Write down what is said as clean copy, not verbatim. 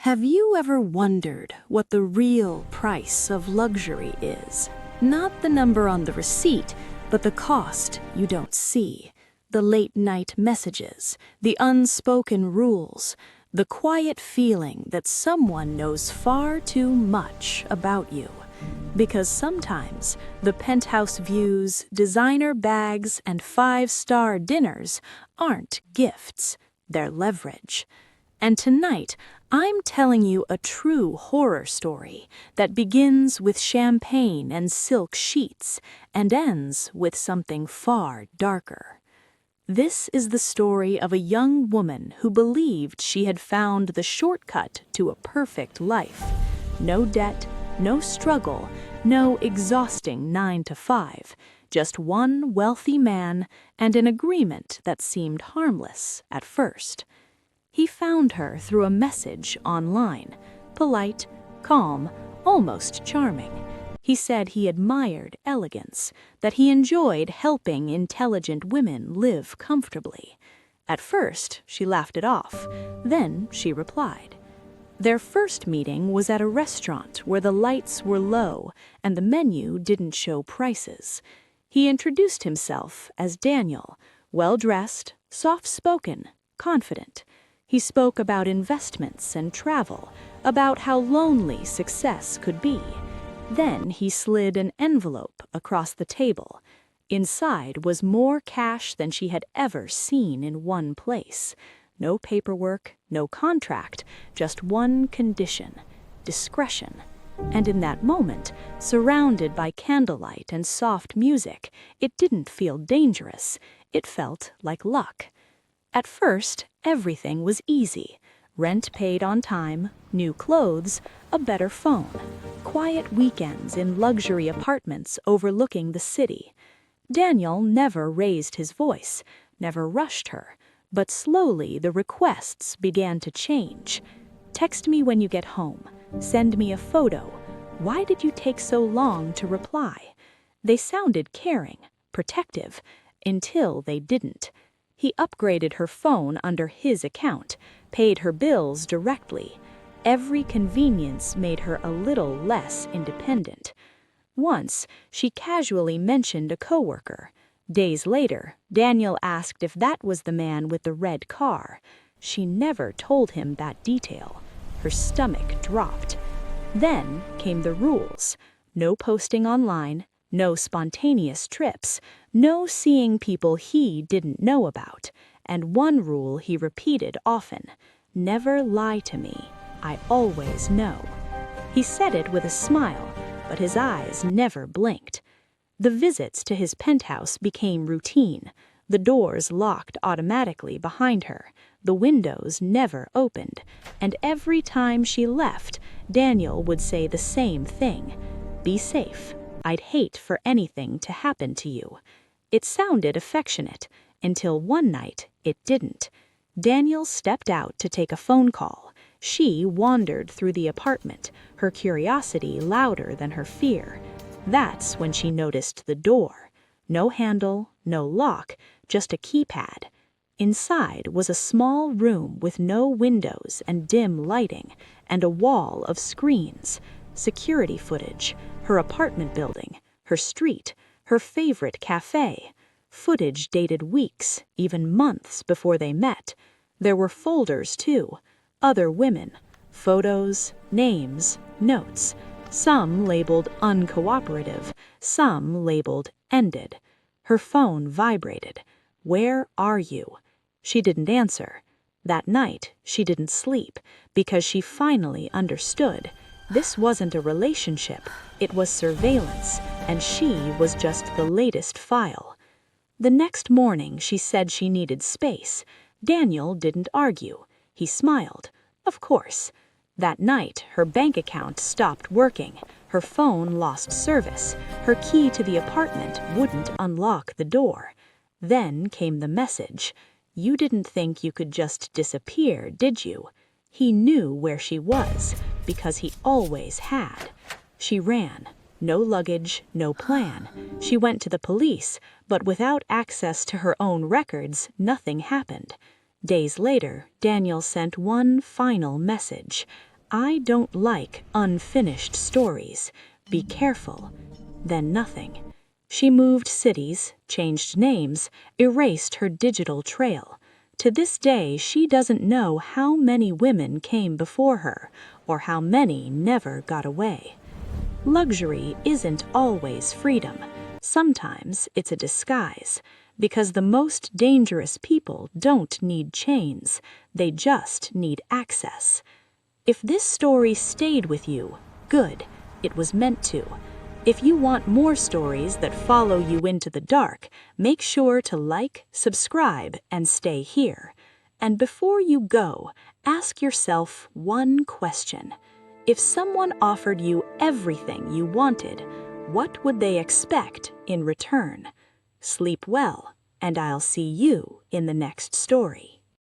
Have you ever wondered what the real price of luxury is? Not the number on the receipt, but the cost you don't see. The late-night messages, the unspoken rules, the quiet feeling that someone knows far too much about you. Because sometimes the penthouse views, designer bags, and five-star dinners aren't gifts, they're leverage. And tonight, I'm telling you a true horror story that begins with champagne and silk sheets and ends with something far darker. This is the story of a young woman who believed she had found the shortcut to a perfect life. No debt, no struggle, no exhausting 9-to-5, just one wealthy man and an agreement that seemed harmless at first. He found her through a message online, polite, calm, almost charming. He said he admired elegance, that he enjoyed helping intelligent women live comfortably. At first, she laughed it off. Then she replied. Their first meeting was at a restaurant where the lights were low and the menu didn't show prices. He introduced himself as Daniel, well-dressed, soft-spoken, confident. He spoke about investments and travel, about how lonely success could be. Then he slid an envelope across the table. Inside was more cash than she had ever seen in one place. No paperwork, no contract, just one condition: discretion. And in that moment, surrounded by candlelight and soft music, it didn't feel dangerous. It felt like luck. At first, everything was easy. Rent paid on time, new clothes, a better phone, quiet weekends in luxury apartments overlooking the city. Daniel never raised his voice, never rushed her, but slowly the requests began to change. Text me when you get home. Send me a photo. Why did you take so long to reply? They sounded caring, protective, until they didn't. He upgraded her phone under his account, paid her bills directly. Every convenience made her a little less independent. Once, she casually mentioned a coworker. Days later, Daniel asked if that was the man with the red car. She never told him that detail. Her stomach dropped. Then came the rules. No posting online. No spontaneous trips, no seeing people he didn't know about, and one rule he repeated often: never lie to me, I always know. He said it with a smile, but his eyes never blinked. The visits to his penthouse became routine. The doors locked automatically behind her, the windows never opened, and every time she left, Daniel would say the same thing: be safe. I'd hate for anything to happen to you. It sounded affectionate, until one night it didn't. Daniel stepped out to take a phone call. She wandered through the apartment, her curiosity louder than her fear. That's when she noticed the door. No handle, no lock, just a keypad. Inside was a small room with no windows and dim lighting, and a wall of screens. Security footage, her apartment building, her street, her favorite cafe. Footage dated weeks, even months before they met. There were folders, too. Other women. Photos, names, notes. Some labeled uncooperative, some labeled ended. Her phone vibrated. Where are you? She didn't answer. That night, she didn't sleep, because she finally understood. This wasn't a relationship, it was surveillance, and she was just the latest file. The next morning, she said she needed space. Daniel didn't argue. He smiled. Of course. That night, her bank account stopped working. Her phone lost service. Her key to the apartment wouldn't unlock the door. Then came the message. You didn't think you could just disappear, did you? He knew where she was, because he always had. She ran. No luggage, no plan. She went to the police, but without access to her own records, nothing happened. Days later, Daniel sent one final message. I don't like unfinished stories. Be careful. Then nothing. She moved cities, changed names, erased her digital trail. To this day, she doesn't know how many women came before her, or how many never got away. Luxury isn't always freedom. Sometimes it's a disguise, because the most dangerous people don't need chains, they just need access. If this story stayed with you, good, it was meant to. If you want more stories that follow you into the dark, make sure to like, subscribe, and stay here. And before you go, ask yourself one question. If someone offered you everything you wanted, what would they expect in return? Sleep well, and I'll see you in the next story.